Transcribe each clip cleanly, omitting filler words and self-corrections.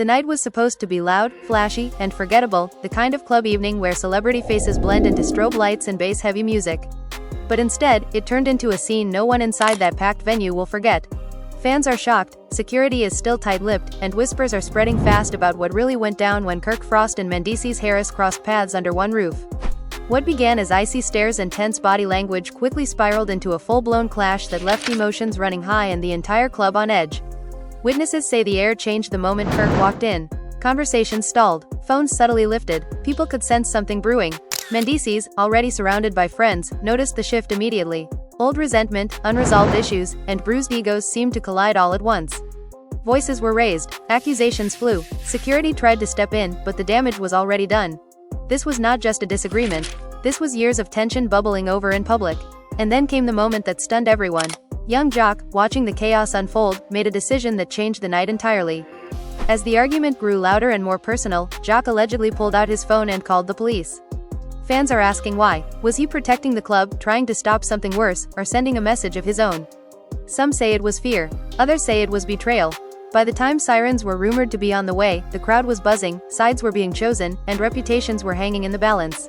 The night was supposed to be loud, flashy, and forgettable, the kind of club evening where celebrity faces blend into strobe lights and bass-heavy music. But instead, it turned into a scene no one inside that packed venue will forget. Fans are shocked, security is still tight-lipped, and whispers are spreading fast about what really went down when Kirk Frost and Mendeces Harris crossed paths under one roof. What began as icy stares and tense body language quickly spiraled into a full-blown clash that left emotions running high and the entire club on edge. Witnesses say the air changed the moment Kirk walked in. Conversations stalled, phones subtly lifted, people could sense something brewing. Mendeces, already surrounded by friends, noticed the shift immediately. Old resentment, unresolved issues, and bruised egos seemed to collide all at once. Voices were raised, accusations flew, security tried to step in, but the damage was already done. This was not just a disagreement. This was years of tension bubbling over in public. And then came the moment that stunned everyone. Young Jock, watching the chaos unfold, made a decision that changed the night entirely. As the argument grew louder and more personal, Jock allegedly pulled out his phone and called the police. Fans are asking why. Was he protecting the club, trying to stop something worse, or sending a message of his own? Some say it was fear. Others say it was betrayal. By the time sirens were rumored to be on the way, the crowd was buzzing, sides were being chosen, and reputations were hanging in the balance.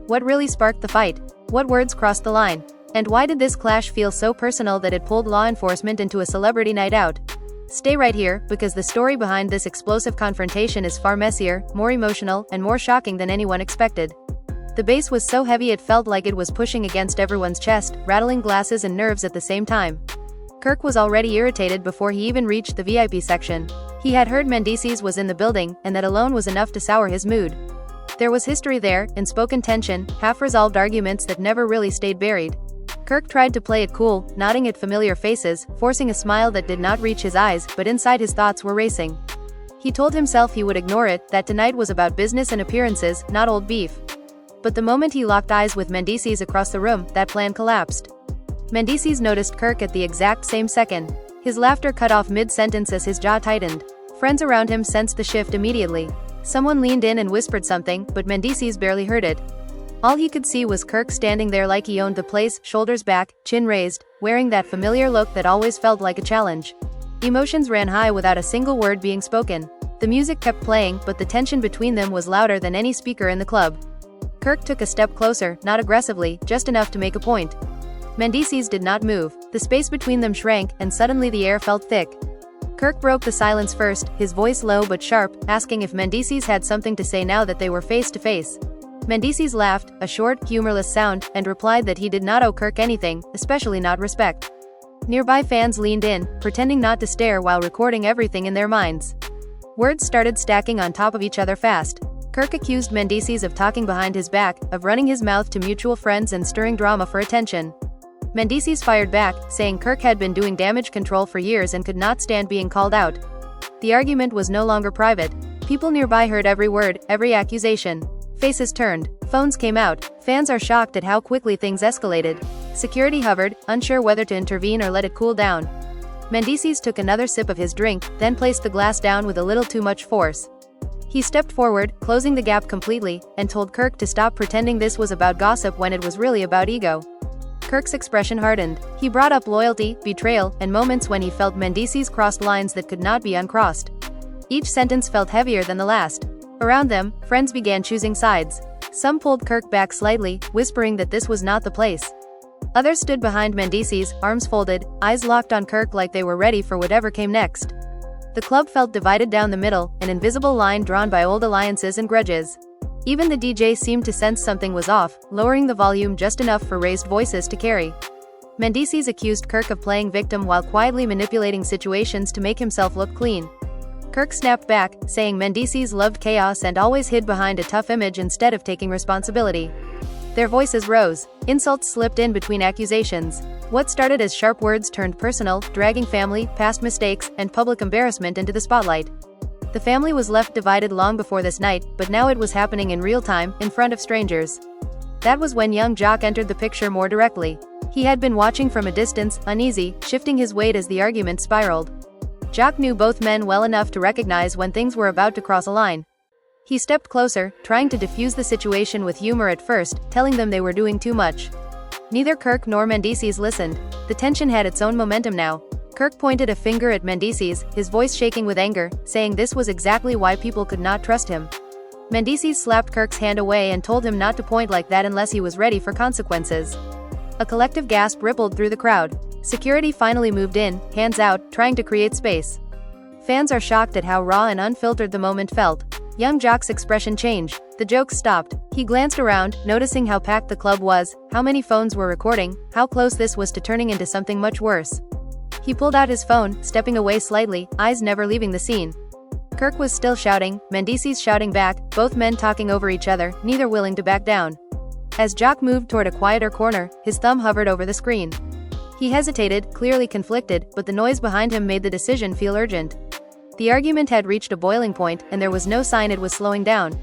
What really sparked the fight? What words crossed the line? And why did this clash feel so personal that it pulled law enforcement into a celebrity night out? Stay right here, because the story behind this explosive confrontation is far messier, more emotional, and more shocking than anyone expected. The bass was so heavy it felt like it was pushing against everyone's chest, rattling glasses and nerves at the same time. Kirk was already irritated before he even reached the VIP section. He had heard Mendeces was in the building, and that alone was enough to sour his mood. There was history there, unspoken tension, half-resolved arguments that never really stayed buried. Kirk tried to play it cool, nodding at familiar faces, forcing a smile that did not reach his eyes, but inside his thoughts were racing. He told himself he would ignore it, that tonight was about business and appearances, not old beef. But the moment he locked eyes with Mendeces across the room, that plan collapsed. Mendeces noticed Kirk at the exact same second. His laughter cut off mid-sentence as his jaw tightened. Friends around him sensed the shift immediately. Someone leaned in and whispered something, but Mendeces barely heard it. All he could see was Kirk standing there like he owned the place, shoulders back, chin raised, wearing that familiar look that always felt like a challenge. Emotions ran high without a single word being spoken. The music kept playing, but the tension between them was louder than any speaker in the club. Kirk took a step closer, not aggressively, just enough to make a point. Mendeces did not move. The space between them shrank, and suddenly the air felt thick. Kirk broke the silence first, his voice low but sharp, asking if Mendeces had something to say now that they were face to face. Mendeces laughed, a short, humorless sound, and replied that he did not owe Kirk anything, especially not respect. Nearby fans leaned in, pretending not to stare while recording everything in their minds. Words started stacking on top of each other fast. Kirk accused Mendeces of talking behind his back, of running his mouth to mutual friends and stirring drama for attention. Mendeces fired back, saying Kirk had been doing damage control for years and could not stand being called out. The argument was no longer private. People nearby heard every word, every accusation. Faces turned. Phones came out. Fans are shocked at how quickly things escalated. Security hovered, unsure whether to intervene or let it cool down. Mendeces took another sip of his drink, then placed the glass down with a little too much force. He stepped forward, closing the gap completely, and told Kirk to stop pretending this was about gossip when it was really about ego. Kirk's expression hardened. He brought up loyalty, betrayal, and moments when he felt Mendeces crossed lines that could not be uncrossed. Each sentence felt heavier than the last. Around them, friends began choosing sides. Some pulled Kirk back slightly, whispering that this was not the place. Others stood behind Mendeces, arms folded, eyes locked on Kirk like they were ready for whatever came next. The club felt divided down the middle, an invisible line drawn by old alliances and grudges. Even the DJ seemed to sense something was off, lowering the volume just enough for raised voices to carry. Mendeces accused Kirk of playing victim while quietly manipulating situations to make himself look clean. Kirk snapped back, saying Mendeces loved chaos and always hid behind a tough image instead of taking responsibility. Their voices rose. Insults slipped in between accusations. What started as sharp words turned personal, dragging family, past mistakes, and public embarrassment into the spotlight. The family was left divided long before this night, but now it was happening in real time, in front of strangers. That was when young Jock entered the picture more directly. He had been watching from a distance, uneasy, shifting his weight as the argument spiraled. Jock knew both men well enough to recognize when things were about to cross a line. He stepped closer, trying to defuse the situation with humor at first, telling them they were doing too much. Neither Kirk nor Mendeces listened. The tension had its own momentum now. Kirk pointed a finger at Mendices, his voice shaking with anger, saying this was exactly why people could not trust him. Mendices slapped Kirk's hand away and told him not to point like that unless he was ready for consequences. A collective gasp rippled through the crowd. Security finally moved in, hands out, trying to create space. Fans are shocked at how raw and unfiltered the moment felt. Young Jock's expression changed. The jokes stopped. He glanced around, noticing how packed the club was, how many phones were recording, how close this was to turning into something much worse. He pulled out his phone, stepping away slightly, eyes never leaving the scene. Kirk was still shouting, Mendices shouting back, both men talking over each other, neither willing to back down. As Jock moved toward a quieter corner, his thumb hovered over the screen. He hesitated, clearly conflicted, but the noise behind him made the decision feel urgent. The argument had reached a boiling point, and there was no sign it was slowing down.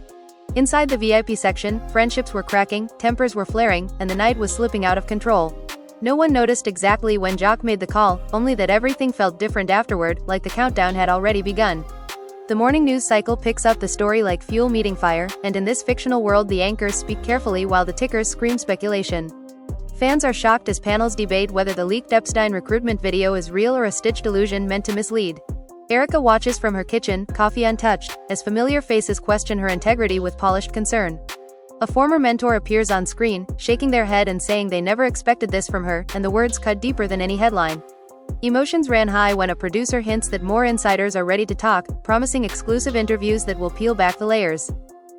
Inside the VIP section, friendships were cracking, tempers were flaring, and the night was slipping out of control. No one noticed exactly when Jock made the call, only that everything felt different afterward, like the countdown had already begun. The morning news cycle picks up the story like fuel meeting fire, and in this fictional world the anchors speak carefully while the tickers scream speculation. Fans are shocked as panels debate whether the leaked Epstein recruitment video is real or a stitched illusion meant to mislead. Erica watches from her kitchen, coffee untouched, as familiar faces question her integrity with polished concern. A former mentor appears on screen, shaking their head and saying they never expected this from her, and the words cut deeper than any headline. Emotions ran high when a producer hints that more insiders are ready to talk, promising exclusive interviews that will peel back the layers.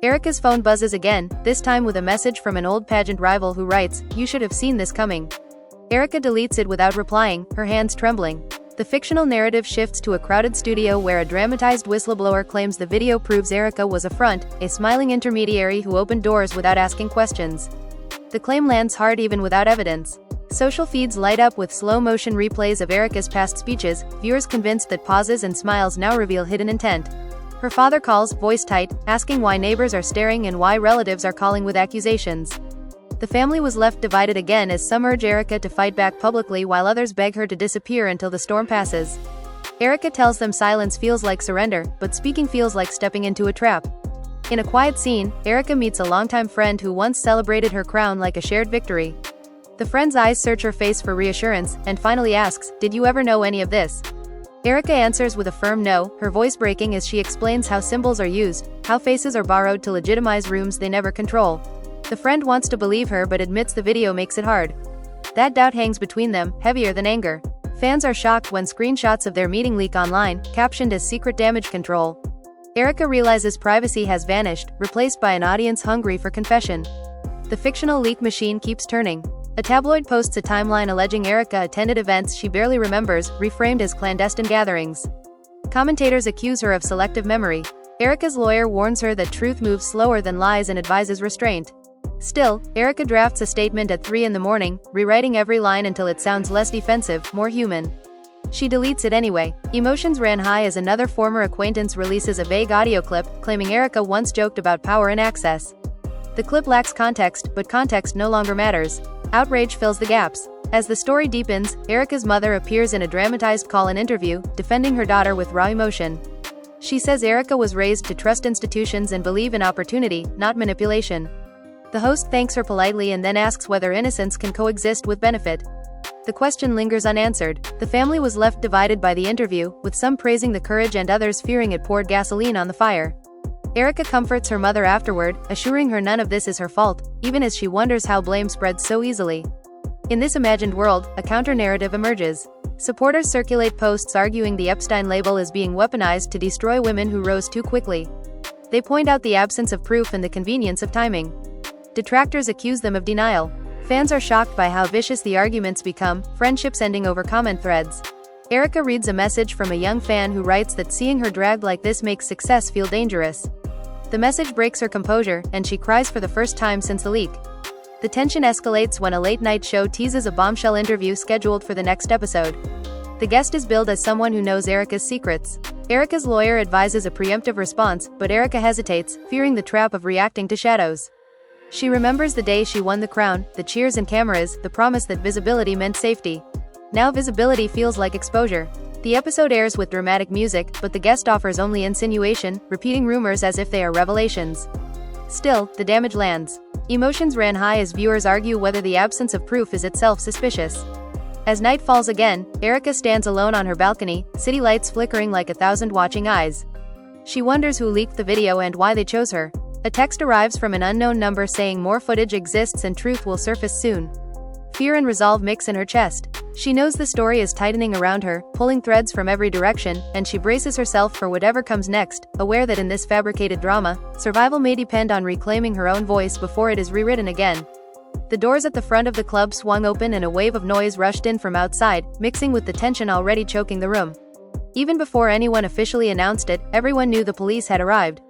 Erica's phone buzzes again, this time with a message from an old pageant rival who writes, "You should have seen this coming." Erica deletes it without replying, her hands trembling. The fictional narrative shifts to a crowded studio where a dramatized whistleblower claims the video proves Erica was a front, a smiling intermediary who opened doors without asking questions. The claim lands hard even without evidence. Social feeds light up with slow-motion replays of Erica's past speeches, viewers convinced that pauses and smiles now reveal hidden intent. Her father calls, voice tight, asking why neighbors are staring and why relatives are calling with accusations. The family was left divided again as some urge Erica to fight back publicly while others beg her to disappear until the storm passes. Erica tells them silence feels like surrender, but speaking feels like stepping into a trap. In a quiet scene, Erica meets a longtime friend who once celebrated her crown like a shared victory. The friend's eyes search her face for reassurance, and finally asks, "Did you ever know any of this?" Erica answers with a firm no, her voice breaking as she explains how symbols are used, how faces are borrowed to legitimize rooms they never control. The friend wants to believe her but admits the video makes it hard. That doubt hangs between them, heavier than anger. Fans are shocked when screenshots of their meeting leak online, captioned as secret damage control. Erica realizes privacy has vanished, replaced by an audience hungry for confession. The fictional leak machine keeps turning. A tabloid posts a timeline alleging Erica attended events she barely remembers, reframed as clandestine gatherings. Commentators accuse her of selective memory. Erica's lawyer warns her that truth moves slower than lies and advises restraint. Still, Erica drafts a statement at 3 in the morning, rewriting every line until it sounds less defensive, more human. She deletes it anyway. Emotions ran high as another former acquaintance releases a vague audio clip, claiming Erica once joked about power and access. The clip lacks context, but context no longer matters. Outrage fills the gaps. As the story deepens, Erica's mother appears in a dramatized call-in interview, defending her daughter with raw emotion. She says Erica was raised to trust institutions and believe in opportunity, not manipulation. The host thanks her politely and then asks whether innocence can coexist with benefit. The question lingers unanswered. The family was left divided by the interview, with some praising the courage and others fearing it poured gasoline on the fire. Erica comforts her mother afterward, assuring her none of this is her fault, even as she wonders how blame spreads so easily. In this imagined world, a counter-narrative emerges. Supporters circulate posts arguing the Epstein label is being weaponized to destroy women who rose too quickly. They point out the absence of proof and the convenience of timing. Detractors accuse them of denial. Fans are shocked by how vicious the arguments become, friendships ending over comment threads. Erica reads a message from a young fan who writes that seeing her dragged like this makes success feel dangerous. The message breaks her composure, and she cries for the first time since the leak. The tension escalates when a late-night show teases a bombshell interview scheduled for the next episode. The guest is billed as someone who knows Erica's secrets. Erica's lawyer advises a preemptive response, but Erica hesitates, fearing the trap of reacting to shadows. She remembers the day she won the crown, the cheers and cameras, the promise that visibility meant safety. Now visibility feels like exposure. The episode airs with dramatic music, but the guest offers only insinuation, repeating rumors as if they are revelations. Still, the damage lands. Emotions ran high as viewers argue whether the absence of proof is itself suspicious. As night falls again, Erica stands alone on her balcony, city lights flickering like 1,000 watching eyes. She wonders who leaked the video and why they chose her. A text arrives from an unknown number saying more footage exists and truth will surface soon. Fear and resolve mix in her chest. She knows the story is tightening around her, pulling threads from every direction, and she braces herself for whatever comes next, aware that in this fabricated drama, survival may depend on reclaiming her own voice before it is rewritten again. The doors at the front of the club swung open and a wave of noise rushed in from outside, mixing with the tension already choking the room. Even before anyone officially announced it, everyone knew the police had arrived.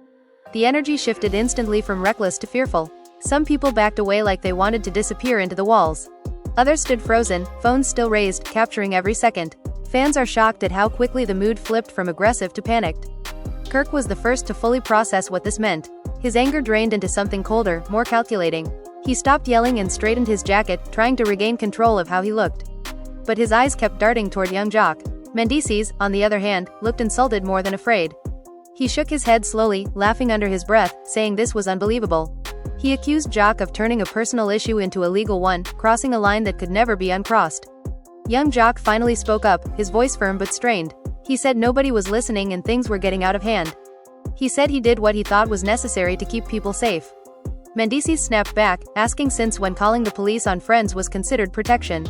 The energy shifted instantly from reckless to fearful. Some people backed away like they wanted to disappear into the walls. Others stood frozen, phones still raised, capturing every second. Fans are shocked at how quickly the mood flipped from aggressive to panicked. Kirk was the first to fully process what this meant. His anger drained into something colder, more calculating. He stopped yelling and straightened his jacket, trying to regain control of how he looked. But his eyes kept darting toward young Jock. Mendices, on the other hand, looked insulted more than afraid. He shook his head slowly, laughing under his breath, saying this was unbelievable. He accused Jock of turning a personal issue into a legal one, crossing a line that could never be uncrossed. Young Jock finally spoke up, his voice firm but strained. He said nobody was listening and things were getting out of hand. He said he did what he thought was necessary to keep people safe. Mendices snapped back, asking since when calling the police on friends was considered protection.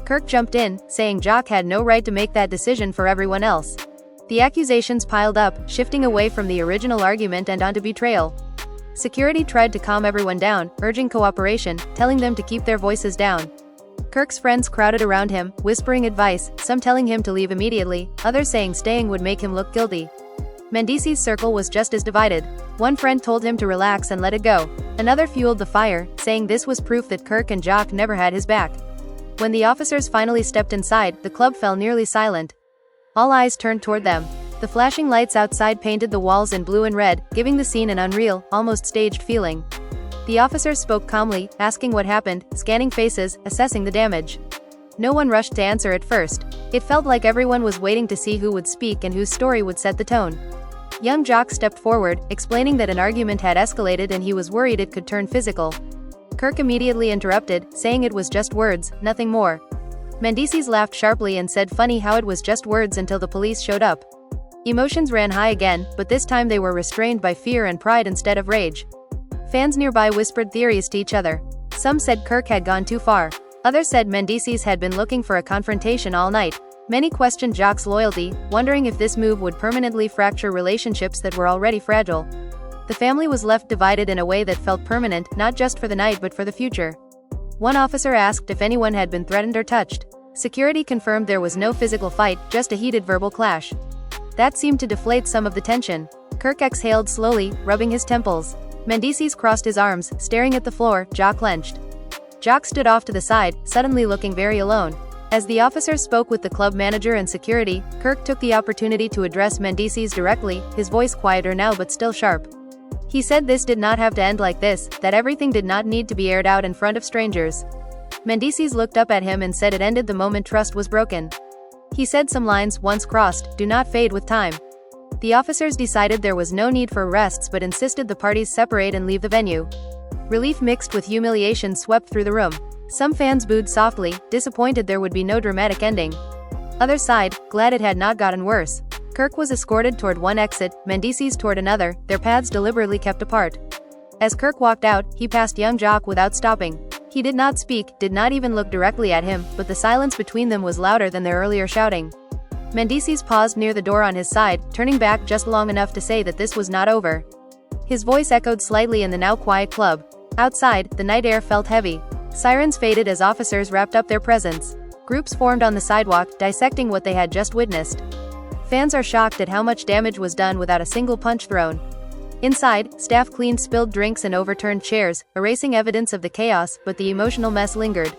Kirk jumped in, saying Jock had no right to make that decision for everyone else. The accusations piled up, shifting away from the original argument and onto betrayal. Security tried to calm everyone down, urging cooperation, telling them to keep their voices down. Kirk's friends crowded around him, whispering advice, some telling him to leave immediately, others saying staying would make him look guilty. Mendices' circle was just as divided. One friend told him to relax and let it go. Another fueled the fire, saying this was proof that Kirk and Jock never had his back. When the officers finally stepped inside, the club fell nearly silent. All eyes turned toward them. The flashing lights outside painted the walls in blue and red, giving the scene an unreal, almost staged feeling. The officers spoke calmly, asking what happened, scanning faces, assessing the damage. No one rushed to answer at first. It felt like everyone was waiting to see who would speak and whose story would set the tone. Young Jock stepped forward, explaining that an argument had escalated and he was worried it could turn physical. Kirk immediately interrupted, saying it was just words, nothing more. Mendices laughed sharply and said funny how it was just words until the police showed up. Emotions ran high again, but this time they were restrained by fear and pride instead of rage. Fans nearby whispered theories to each other. Some said Kirk had gone too far. Others said Mendices had been looking for a confrontation all night. Many questioned Jock's loyalty, wondering if this move would permanently fracture relationships that were already fragile. The family was left divided in a way that felt permanent, not just for the night but for the future. One officer asked if anyone had been threatened or touched. Security confirmed there was no physical fight, just a heated verbal clash. That seemed to deflate some of the tension. Kirk exhaled slowly, rubbing his temples. Mendices crossed his arms, staring at the floor, jaw clenched. Jock stood off to the side, suddenly looking very alone. As the officers spoke with the club manager and security, Kirk took the opportunity to address Mendices directly, his voice quieter now but still sharp. He said this did not have to end like this, that everything did not need to be aired out in front of strangers. Mendices looked up at him and said it ended the moment trust was broken. He said some lines, once crossed, do not fade with time. The officers decided there was no need for arrests but insisted the parties separate and leave the venue. Relief mixed with humiliation swept through the room. Some fans booed softly, disappointed there would be no dramatic ending. Others sighed, glad it had not gotten worse. Kirk was escorted toward one exit, Mendices toward another, their paths deliberately kept apart. As Kirk walked out, he passed young Jock without stopping. He did not speak, did not even look directly at him, but the silence between them was louder than their earlier shouting. Mendices paused near the door on his side, turning back just long enough to say that this was not over. His voice echoed slightly in the now quiet club. Outside, the night air felt heavy. Sirens faded as officers wrapped up their presence. Groups formed on the sidewalk, dissecting what they had just witnessed. Fans are shocked at how much damage was done without a single punch thrown. Inside, staff cleaned spilled drinks and overturned chairs, erasing evidence of the chaos, but the emotional mess lingered.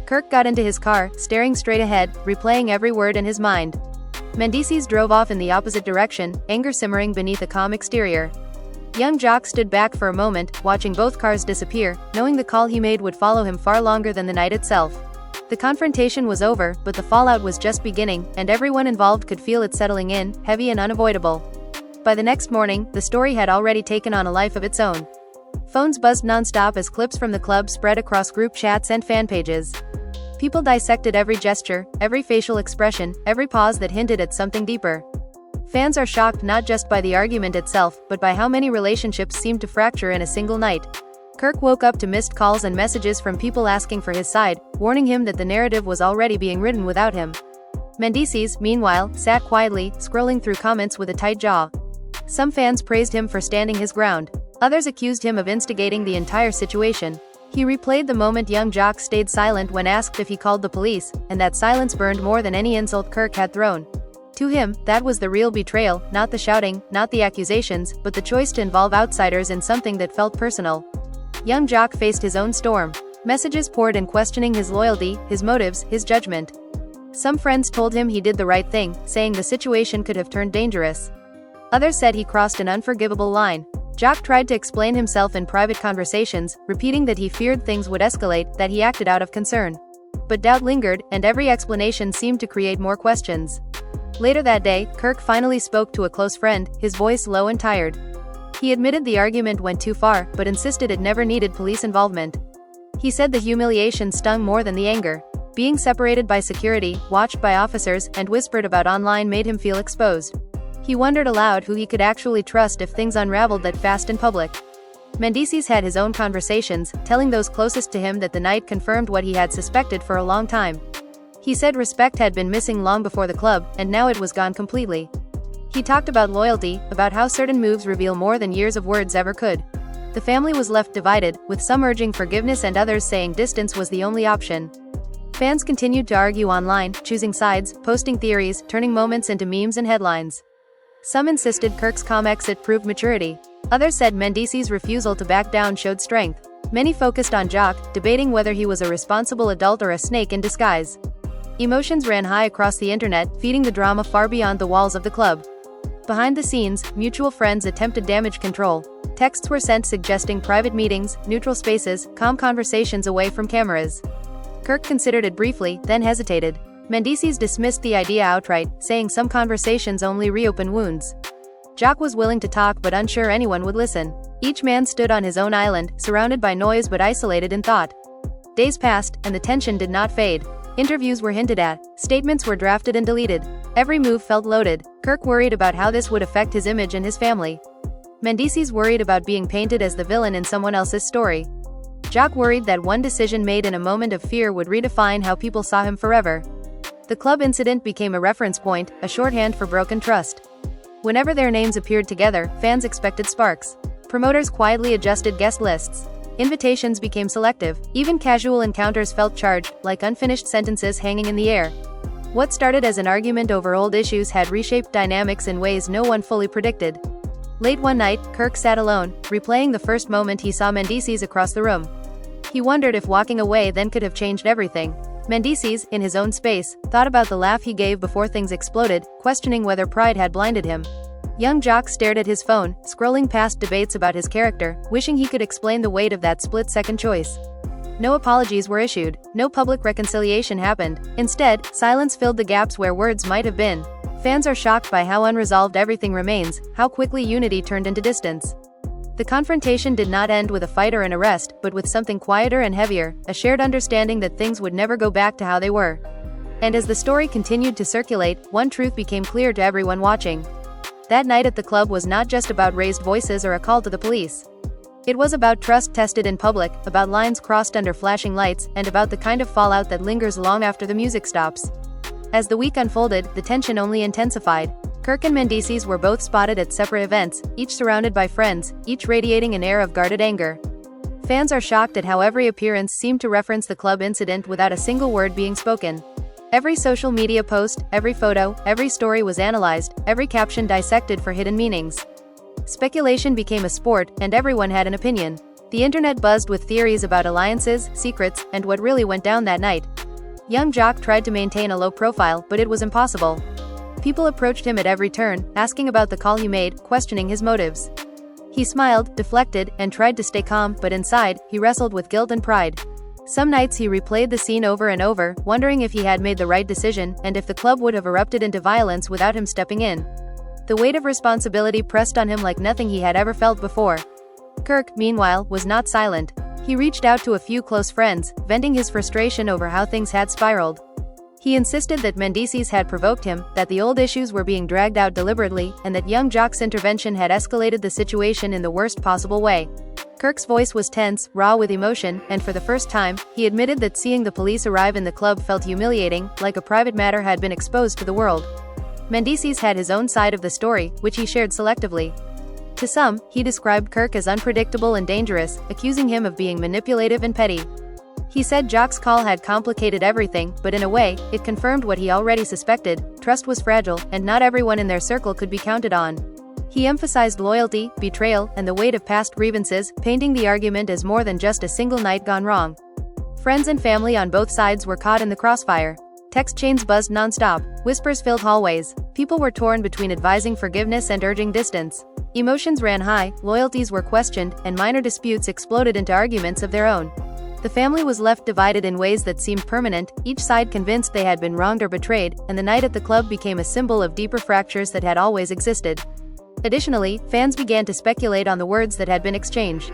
Kirk got into his car, staring straight ahead, replaying every word in his mind. Mendices drove off in the opposite direction, anger simmering beneath a calm exterior. Young Jock stood back for a moment, watching both cars disappear, knowing the call he made would follow him far longer than the night itself. The confrontation was over, but the fallout was just beginning, and everyone involved could feel it settling in, heavy and unavoidable. By the next morning, the story had already taken on a life of its own. Phones buzzed non-stop as clips from the club spread across group chats and fan pages. People dissected every gesture, every facial expression, every pause that hinted at something deeper. Fans are shocked not just by the argument itself, but by how many relationships seemed to fracture in a single night. Kirk woke up to missed calls and messages from people asking for his side, warning him that the narrative was already being written without him. Mendices, meanwhile, sat quietly, scrolling through comments with a tight jaw. Some fans praised him for standing his ground. Others accused him of instigating the entire situation. He replayed the moment young Jock stayed silent when asked if he called the police, and that silence burned more than any insult Kirk had thrown. To him, that was the real betrayal, not the shouting, not the accusations, but the choice to involve outsiders in something that felt personal. Young Jock faced his own storm. Messages poured in questioning his loyalty, his motives, his judgment. Some friends told him he did the right thing, saying the situation could have turned dangerous. Others said he crossed an unforgivable line. Jock tried to explain himself in private conversations, repeating that he feared things would escalate, that he acted out of concern. But doubt lingered, and every explanation seemed to create more questions. Later that day, Kirk finally spoke to a close friend, his voice low and tired. He admitted the argument went too far, but insisted it never needed police involvement. He said the humiliation stung more than the anger. Being separated by security, watched by officers, and whispered about online made him feel exposed. He wondered aloud who he could actually trust if things unraveled that fast in public. Mendices had his own conversations, telling those closest to him that the night confirmed what he had suspected for a long time. He said respect had been missing long before the club, and now it was gone completely. He talked about loyalty, about how certain moves reveal more than years of words ever could. The family was left divided, with some urging forgiveness and others saying distance was the only option. Fans continued to argue online, choosing sides, posting theories, turning moments into memes and headlines. Some insisted Kirk's calm exit proved maturity. Others said Mendices' refusal to back down showed strength. Many focused on Jock, debating whether he was a responsible adult or a snake in disguise. Emotions ran high across the internet, feeding the drama far beyond the walls of the club. Behind the scenes, mutual friends attempted damage control. Texts were sent suggesting private meetings, neutral spaces, calm conversations away from cameras. Kirk considered it briefly, then hesitated. Mendices dismissed the idea outright, saying some conversations only reopen wounds. Jock was willing to talk but unsure anyone would listen. Each man stood on his own island, surrounded by noise but isolated in thought. Days passed, and the tension did not fade. Interviews were hinted at, statements were drafted and deleted. Every move felt loaded. Kirk worried about how this would affect his image and his family. Mendices worried about being painted as the villain in someone else's story. Jock worried that one decision made in a moment of fear would redefine how people saw him forever. The club incident became a reference point, a shorthand for broken trust. Whenever their names appeared together, fans expected sparks. Promoters quietly adjusted guest lists. Invitations became selective. Even casual encounters felt charged, like unfinished sentences hanging in the air. What started as an argument over old issues had reshaped dynamics in ways no one fully predicted. Late one night, Kirk sat alone, replaying the first moment he saw Mendices across the room. He wondered if walking away then could have changed everything. Mendices, in his own space, thought about the laugh he gave before things exploded, questioning whether pride had blinded him. Young Jock stared at his phone, scrolling past debates about his character, wishing he could explain the weight of that split-second choice. No apologies were issued, no public reconciliation happened. Instead, silence filled the gaps where words might have been. Fans are shocked by how unresolved everything remains, how quickly unity turned into distance. The confrontation did not end with a fight or an arrest, but with something quieter and heavier, a shared understanding that things would never go back to how they were. And as the story continued to circulate, one truth became clear to everyone watching. That night at the club was not just about raised voices or a call to the police. It was about trust tested in public, about lines crossed under flashing lights, and about the kind of fallout that lingers long after the music stops. As the week unfolded, the tension only intensified. Kirk and Mendices were both spotted at separate events, each surrounded by friends, each radiating an air of guarded anger. Fans are shocked at how every appearance seemed to reference the club incident without a single word being spoken. Every social media post, every photo, every story was analyzed, every caption dissected for hidden meanings. Speculation became a sport, and everyone had an opinion. The internet buzzed with theories about alliances, secrets, and what really went down that night. Young Jock tried to maintain a low profile, but it was impossible. People approached him at every turn, asking about the call he made, questioning his motives. He smiled, deflected, and tried to stay calm, but inside, he wrestled with guilt and pride. Some nights he replayed the scene over and over, wondering if he had made the right decision, and if the club would have erupted into violence without him stepping in. The weight of responsibility pressed on him like nothing he had ever felt before. Kirk, meanwhile, was not silent. He reached out to a few close friends, venting his frustration over how things had spiraled. He insisted that Mendices had provoked him, that the old issues were being dragged out deliberately, and that young Jock's intervention had escalated the situation in the worst possible way. Kirk's voice was tense, raw with emotion, and for the first time, he admitted that seeing the police arrive in the club felt humiliating, like a private matter had been exposed to the world. Mendices had his own side of the story, which he shared selectively. To some, he described Kirk as unpredictable and dangerous, accusing him of being manipulative and petty. He said Jock's call had complicated everything, but in a way, it confirmed what he already suspected: trust was fragile, and not everyone in their circle could be counted on. He emphasized loyalty, betrayal, and the weight of past grievances, painting the argument as more than just a single night gone wrong. Friends and family on both sides were caught in the crossfire. Text chains buzzed non-stop, whispers filled hallways. People were torn between advising forgiveness and urging distance. Emotions ran high, loyalties were questioned, and minor disputes exploded into arguments of their own. The family was left divided in ways that seemed permanent, each side convinced they had been wronged or betrayed, and the night at the club became a symbol of deeper fractures that had always existed. Additionally, fans began to speculate on the words that had been exchanged.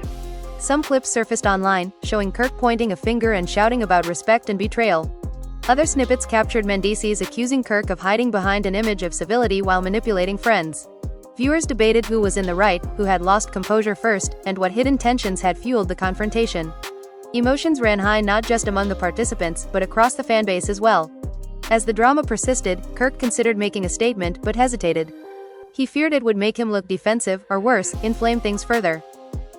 Some clips surfaced online, showing Kirk pointing a finger and shouting about respect and betrayal. Other snippets captured Mendices accusing Kirk of hiding behind an image of civility while manipulating friends. Viewers debated who was in the right, who had lost composure first, and what hidden tensions had fueled the confrontation. Emotions ran high not just among the participants, but across the fanbase as well. As the drama persisted, Kirk considered making a statement but hesitated. He feared it would make him look defensive, or worse, inflame things further.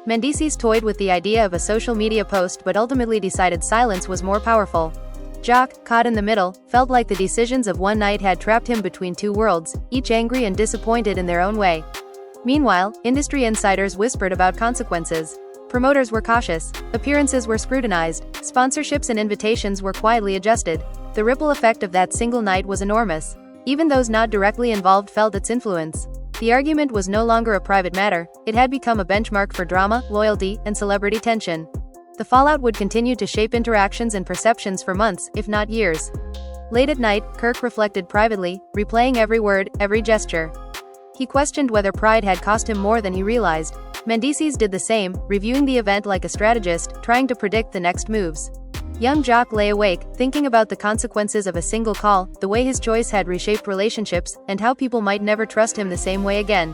Mendices toyed with the idea of a social media post but ultimately decided silence was more powerful. Jock, caught in the middle, felt like the decisions of one night had trapped him between two worlds, each angry and disappointed in their own way. Meanwhile, industry insiders whispered about consequences. Promoters were cautious, appearances were scrutinized, sponsorships and invitations were quietly adjusted. The ripple effect of that single night was enormous. Even those not directly involved felt its influence. The argument was no longer a private matter, it had become a benchmark for drama, loyalty, and celebrity tension. The fallout would continue to shape interactions and perceptions for months, if not years. Late at night, Kirk reflected privately, replaying every word, every gesture. He questioned whether pride had cost him more than he realized. Mendices did the same, reviewing the event like a strategist, trying to predict the next moves. Young Jock lay awake, thinking about the consequences of a single call, the way his choice had reshaped relationships, and how people might never trust him the same way again.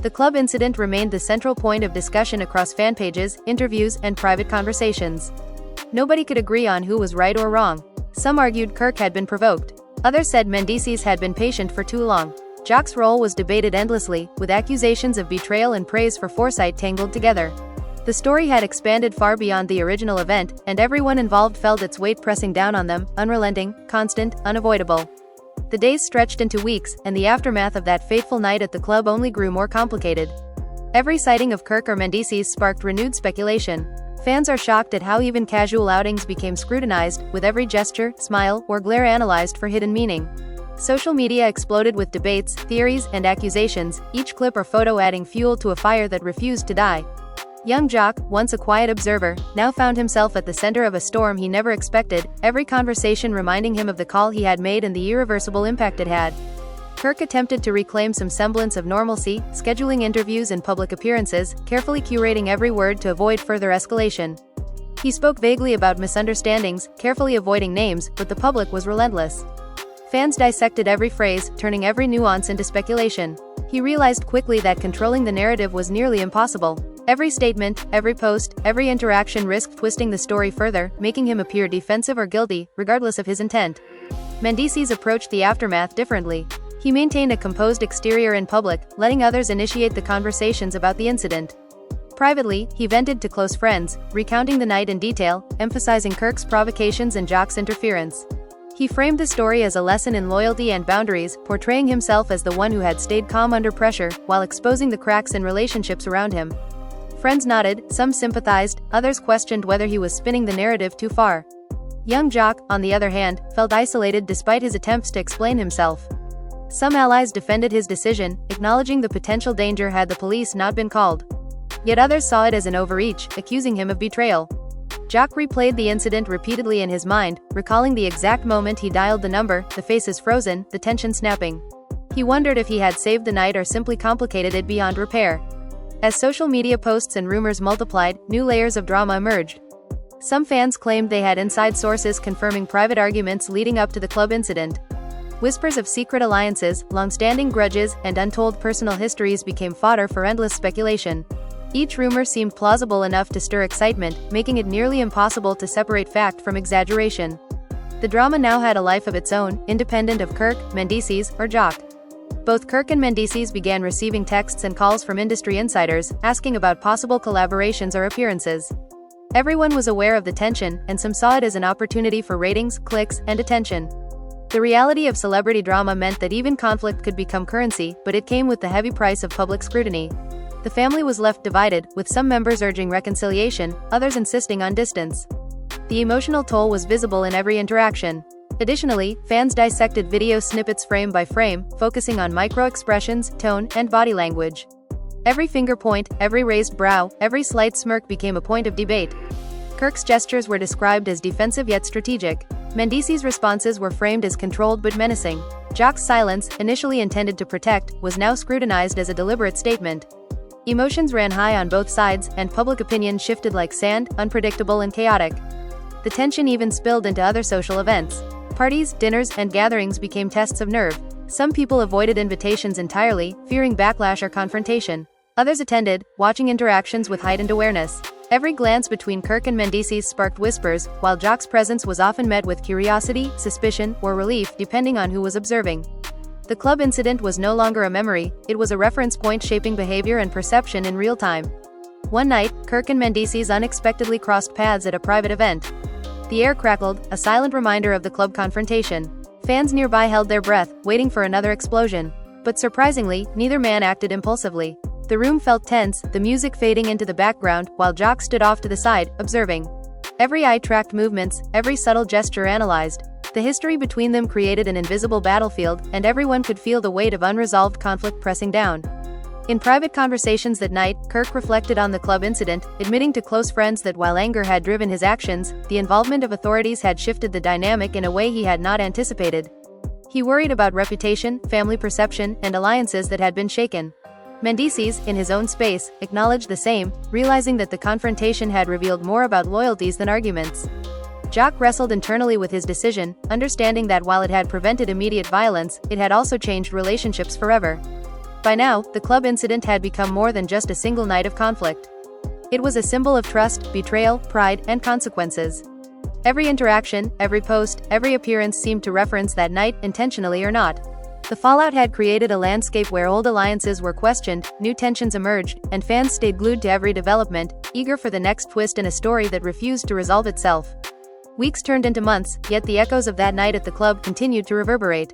The club incident remained the central point of discussion across fan pages, interviews, and private conversations. Nobody could agree on who was right or wrong. Some argued Kirk had been provoked. Others said Mendices had been patient for too long. Jock's role was debated endlessly, with accusations of betrayal and praise for foresight tangled together. The story had expanded far beyond the original event, and everyone involved felt its weight pressing down on them, unrelenting, constant, unavoidable. The days stretched into weeks, and the aftermath of that fateful night at the club only grew more complicated. Every sighting of Kirk or Mendices sparked renewed speculation. Fans are shocked at how even casual outings became scrutinized, with every gesture, smile, or glare analyzed for hidden meaning. Social media exploded with debates, theories, and accusations, each clip or photo adding fuel to a fire that refused to die. Young Jock, once a quiet observer, now found himself at the center of a storm he never expected, every conversation reminding him of the call he had made and the irreversible impact it had. Kirk attempted to reclaim some semblance of normalcy, scheduling interviews and public appearances, carefully curating every word to avoid further escalation. He spoke vaguely about misunderstandings, carefully avoiding names, but the public was relentless. Fans dissected every phrase, turning every nuance into speculation. He realized quickly that controlling the narrative was nearly impossible. Every statement, every post, every interaction risked twisting the story further, making him appear defensive or guilty, regardless of his intent. Mendices approached the aftermath differently. He maintained a composed exterior in public, letting others initiate the conversations about the incident. Privately, he vented to close friends, recounting the night in detail, emphasizing Kirk's provocations and Jock's interference. He framed the story as a lesson in loyalty and boundaries, portraying himself as the one who had stayed calm under pressure, while exposing the cracks in relationships around him. Friends nodded, some sympathized, others questioned whether he was spinning the narrative too far. Young Jock, on the other hand, felt isolated despite his attempts to explain himself. Some allies defended his decision, acknowledging the potential danger had the police not been called. Yet others saw it as an overreach, accusing him of betrayal. Jock replayed the incident repeatedly in his mind, recalling the exact moment he dialed the number, the faces frozen, the tension snapping. He wondered if he had saved the night or simply complicated it beyond repair. As social media posts and rumors multiplied, new layers of drama emerged. Some fans claimed they had inside sources confirming private arguments leading up to the club incident. Whispers of secret alliances, long-standing grudges, and untold personal histories became fodder for endless speculation. Each rumor seemed plausible enough to stir excitement, making it nearly impossible to separate fact from exaggeration. The drama now had a life of its own, independent of Kirk, Mendices, or Jock. Both Kirk and Mendices began receiving texts and calls from industry insiders, asking about possible collaborations or appearances. Everyone was aware of the tension, and some saw it as an opportunity for ratings, clicks, and attention. The reality of celebrity drama meant that even conflict could become currency, but it came with the heavy price of public scrutiny. The family was left divided, with some members urging reconciliation, others insisting on distance. The emotional toll was visible in every interaction. Additionally, fans dissected video snippets frame by frame, focusing on micro-expressions, tone, and body language. Every finger point, every raised brow, every slight smirk became a point of debate. Kirk's gestures were described as defensive yet strategic. Mendices' responses were framed as controlled but menacing. Jock's silence, initially intended to protect, was now scrutinized as a deliberate statement. Emotions ran high on both sides, and public opinion shifted like sand, unpredictable and chaotic. The tension even spilled into other social events. Parties, dinners, and gatherings became tests of nerve. Some people avoided invitations entirely, fearing backlash or confrontation. Others attended, watching interactions with heightened awareness. Every glance between Kirk and Mendices sparked whispers, while Jock's presence was often met with curiosity, suspicion, or relief depending on who was observing. The club incident was no longer a memory, it was a reference point shaping behavior and perception in real time. One night, Kirk and Mendices unexpectedly crossed paths at a private event. The air crackled, a silent reminder of the club confrontation. Fans nearby held their breath, waiting for another explosion. But surprisingly, neither man acted impulsively. The room felt tense, the music fading into the background, while Jock stood off to the side, observing. Every eye tracked movements, every subtle gesture analyzed. The history between them created an invisible battlefield, and everyone could feel the weight of unresolved conflict pressing down. In private conversations that night, Kirk reflected on the club incident, admitting to close friends that while anger had driven his actions, the involvement of authorities had shifted the dynamic in a way he had not anticipated. He worried about reputation, family perception, and alliances that had been shaken. Mendices, in his own space, acknowledged the same, realizing that the confrontation had revealed more about loyalties than arguments. Jock wrestled internally with his decision, understanding that while it had prevented immediate violence, it had also changed relationships forever. By now, the club incident had become more than just a single night of conflict. It was a symbol of trust, betrayal, pride, and consequences. Every interaction, every post, every appearance seemed to reference that night, intentionally or not. The fallout had created a landscape where old alliances were questioned, new tensions emerged, and fans stayed glued to every development, eager for the next twist in a story that refused to resolve itself. Weeks turned into months, yet the echoes of that night at the club continued to reverberate.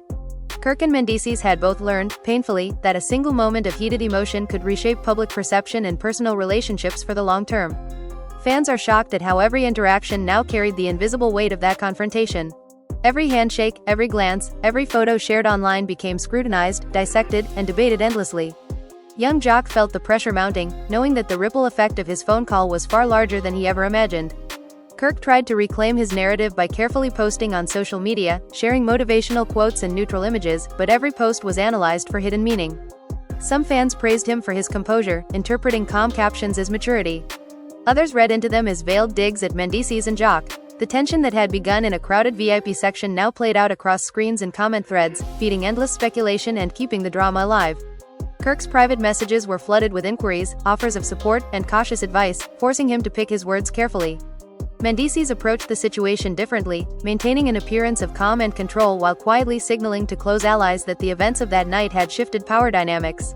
Kirk and Mendices had both learned, painfully, that a single moment of heated emotion could reshape public perception and personal relationships for the long term. Fans are shocked at how every interaction now carried the invisible weight of that confrontation. Every handshake, every glance, every photo shared online became scrutinized, dissected, and debated endlessly. Young Jock felt the pressure mounting, knowing that the ripple effect of his phone call was far larger than he ever imagined. Kirk tried to reclaim his narrative by carefully posting on social media, sharing motivational quotes and neutral images, but every post was analyzed for hidden meaning. Some fans praised him for his composure, interpreting calm captions as maturity. Others read into them as veiled digs at Mendices and Jock. The tension that had begun in a crowded VIP section now played out across screens and comment threads, feeding endless speculation and keeping the drama alive. Kirk's private messages were flooded with inquiries, offers of support, and cautious advice, forcing him to pick his words carefully. Mendices approached the situation differently, maintaining an appearance of calm and control while quietly signaling to close allies that the events of that night had shifted power dynamics.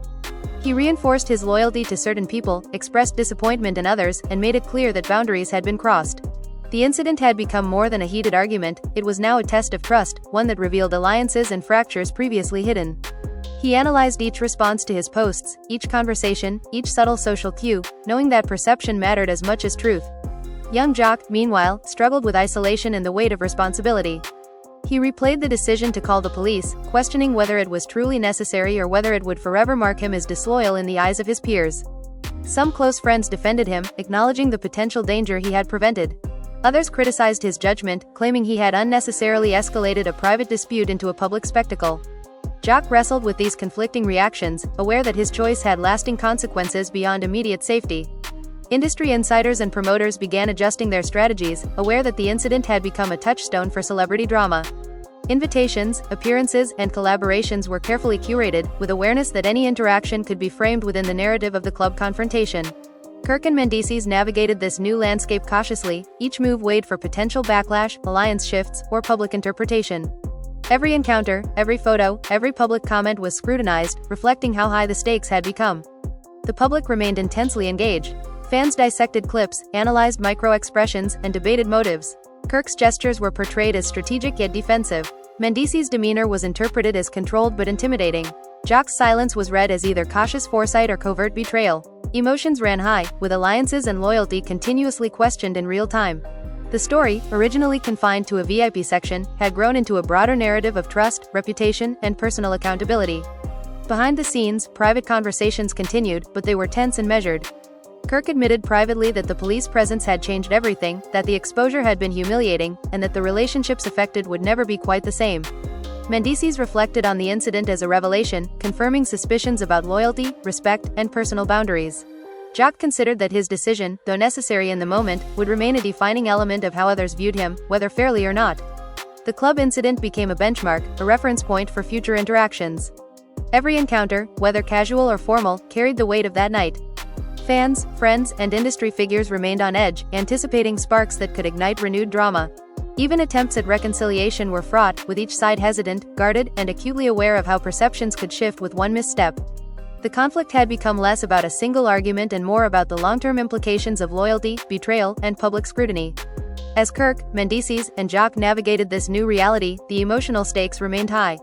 He reinforced his loyalty to certain people, expressed disappointment in others, and made it clear that boundaries had been crossed. The incident had become more than a heated argument, it was now a test of trust, one that revealed alliances and fractures previously hidden. He analyzed each response to his posts, each conversation, each subtle social cue, knowing that perception mattered as much as truth. Young Jock, meanwhile, struggled with isolation and the weight of responsibility. He replayed the decision to call the police, questioning whether it was truly necessary or whether it would forever mark him as disloyal in the eyes of his peers. Some close friends defended him, acknowledging the potential danger he had prevented. Others criticized his judgment, claiming he had unnecessarily escalated a private dispute into a public spectacle. Jock wrestled with these conflicting reactions, aware that his choice had lasting consequences beyond immediate safety. Industry insiders and promoters began adjusting their strategies, aware that the incident had become a touchstone for celebrity drama. Invitations, appearances, and collaborations were carefully curated, with awareness that any interaction could be framed within the narrative of the club confrontation. Kirk and Mendices navigated this new landscape cautiously, each move weighed for potential backlash, alliance shifts, or public interpretation. Every encounter, every photo, every public comment was scrutinized, reflecting how high the stakes had become. The public remained intensely engaged. Fans dissected clips, analyzed micro-expressions, and debated motives. Kirk's gestures were portrayed as strategic yet defensive. Mendices' demeanor was interpreted as controlled but intimidating. Jock's silence was read as either cautious foresight or covert betrayal. Emotions ran high, with alliances and loyalty continuously questioned in real time. The story, originally confined to a VIP section, had grown into a broader narrative of trust, reputation, and personal accountability. Behind the scenes, private conversations continued, but they were tense and measured. Kirk admitted privately that the police presence had changed everything, that the exposure had been humiliating, and that the relationships affected would never be quite the same. Mendices reflected on the incident as a revelation, confirming suspicions about loyalty, respect, and personal boundaries. Jock considered that his decision, though necessary in the moment, would remain a defining element of how others viewed him, whether fairly or not. The club incident became a benchmark, a reference point for future interactions. Every encounter, whether casual or formal, carried the weight of that night. Fans, friends, and industry figures remained on edge, anticipating sparks that could ignite renewed drama. Even attempts at reconciliation were fraught, with each side hesitant, guarded, and acutely aware of how perceptions could shift with one misstep. The conflict had become less about a single argument and more about the long-term implications of loyalty, betrayal, and public scrutiny. As Kirk, Mendices, and Jock navigated this new reality, the emotional stakes remained high.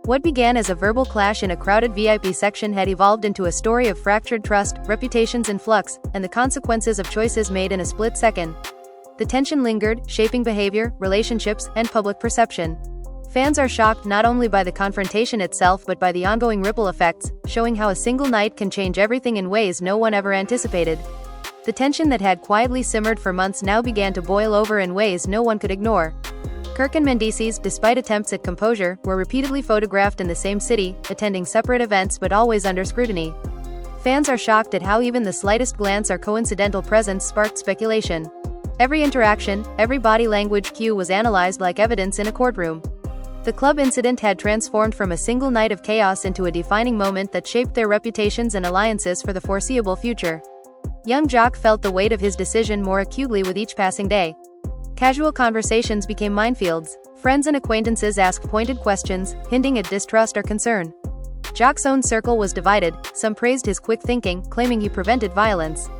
What began as a verbal clash in a crowded VIP section had evolved into a story of fractured trust, reputations in flux, and the consequences of choices made in a split second. The tension lingered, shaping behavior, relationships, and public perception. Fans are shocked not only by the confrontation itself but by the ongoing ripple effects, showing how a single night can change everything in ways no one ever anticipated. The tension that had quietly simmered for months now began to boil over in ways no one could ignore. Kirk and Mendices, despite attempts at composure, were repeatedly photographed in the same city, attending separate events but always under scrutiny. Fans are shocked at how even the slightest glance or coincidental presence sparked speculation. Every interaction, every body language cue was analyzed like evidence in a courtroom. The club incident had transformed from a single night of chaos into a defining moment that shaped their reputations and alliances for the foreseeable future. Young Jock felt the weight of his decision more acutely with each passing day. Casual conversations became minefields. Friends and acquaintances asked pointed questions, hinting at distrust or concern. Jock's own circle was divided. Some praised his quick thinking, claiming he prevented violence.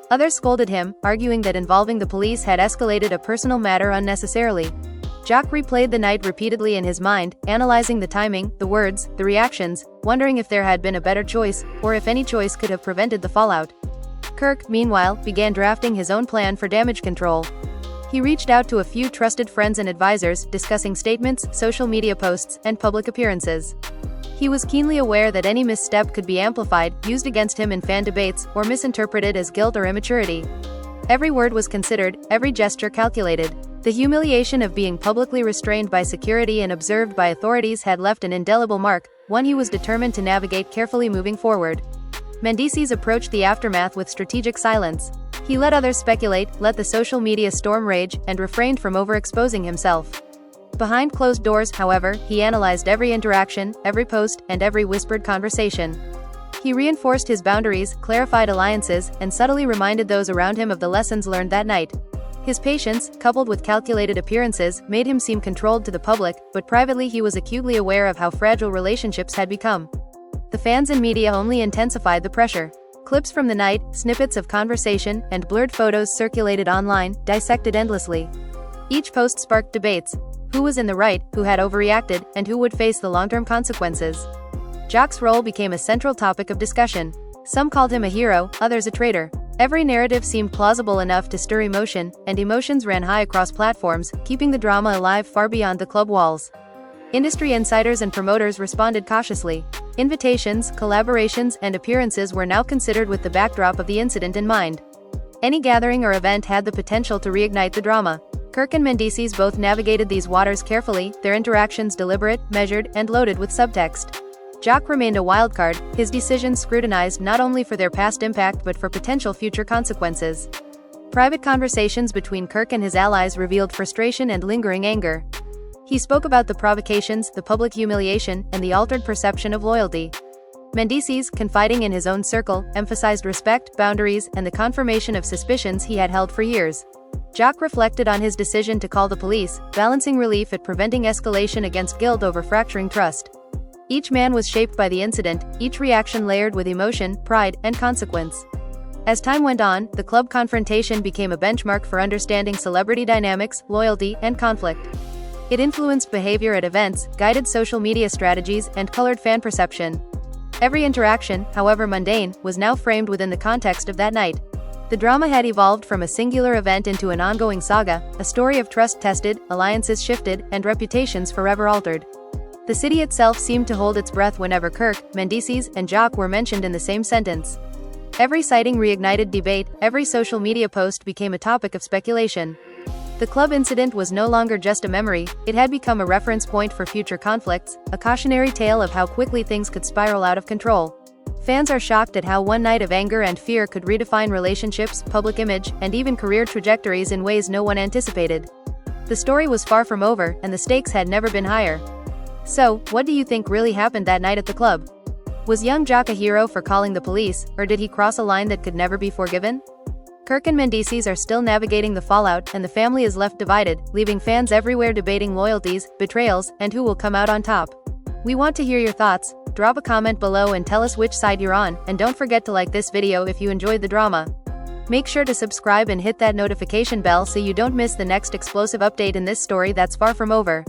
Others scolded him, arguing that involving the police had escalated a personal matter unnecessarily. Jock replayed the night repeatedly in his mind, analyzing the timing, the words, the reactions, wondering if there had been a better choice, or if any choice could have prevented the fallout. Kirk, meanwhile, began drafting his own plan for damage control. He reached out to a few trusted friends and advisors, discussing statements, social media posts, and public appearances. He was keenly aware that any misstep could be amplified, used against him in fan debates, or misinterpreted as guilt or immaturity. Every word was considered, every gesture calculated. The humiliation of being publicly restrained by security and observed by authorities had left an indelible mark, one he was determined to navigate carefully moving forward. Mendices approached the aftermath with strategic silence. He let others speculate, let the social media storm rage, and refrained from overexposing himself. Behind closed doors, however, he analyzed every interaction, every post, and every whispered conversation. He reinforced his boundaries, clarified alliances, and subtly reminded those around him of the lessons learned that night. His patience, coupled with calculated appearances, made him seem controlled to the public, but privately he was acutely aware of how fragile relationships had become. The fans and media only intensified the pressure. Clips from the night, snippets of conversation, and blurred photos circulated online, dissected endlessly. Each post sparked debates. Who was in the right, who had overreacted, and who would face the long-term consequences. Jock's role became a central topic of discussion. Some called him a hero, others a traitor. Every narrative seemed plausible enough to stir emotion, and emotions ran high across platforms, keeping the drama alive far beyond the club walls. Industry insiders and promoters responded cautiously. Invitations, collaborations, and appearances were now considered with the backdrop of the incident in mind. Any gathering or event had the potential to reignite the drama. Kirk and Mendices both navigated these waters carefully, their interactions deliberate, measured, and loaded with subtext. Jock remained a wildcard, his decisions scrutinized not only for their past impact but for potential future consequences. Private conversations between Kirk and his allies revealed frustration and lingering anger. He spoke about the provocations, the public humiliation, and the altered perception of loyalty. Mendices, confiding in his own circle, emphasized respect, boundaries, and the confirmation of suspicions he had held for years. Jock reflected on his decision to call the police, balancing relief at preventing escalation against guilt over fracturing trust. Each man was shaped by the incident, each reaction layered with emotion, pride, and consequence. As time went on, the club confrontation became a benchmark for understanding celebrity dynamics, loyalty, and conflict. It influenced behavior at events, guided social media strategies, and colored fan perception. Every interaction, however mundane, was now framed within the context of that night. The drama had evolved from a singular event into an ongoing saga, a story of trust tested, alliances shifted, and reputations forever altered. The city itself seemed to hold its breath whenever Kirk, Mendices, and Jock were mentioned in the same sentence. Every sighting reignited debate, every social media post became a topic of speculation. The club incident was no longer just a memory, it had become a reference point for future conflicts, a cautionary tale of how quickly things could spiral out of control. Fans are shocked at how one night of anger and fear could redefine relationships, public image, and even career trajectories in ways no one anticipated. The story was far from over, and the stakes had never been higher. So, what do you think really happened that night at the club? Was young Jock a hero for calling the police, or did he cross a line that could never be forgiven? Kirk and Mendices are still navigating the fallout, and the family is left divided, leaving fans everywhere debating loyalties, betrayals, and who will come out on top. We want to hear your thoughts. Drop a comment below and tell us which side you're on, and don't forget to like this video if you enjoyed the drama. Make sure to subscribe and hit that notification bell so you don't miss the next explosive update in this story that's far from over.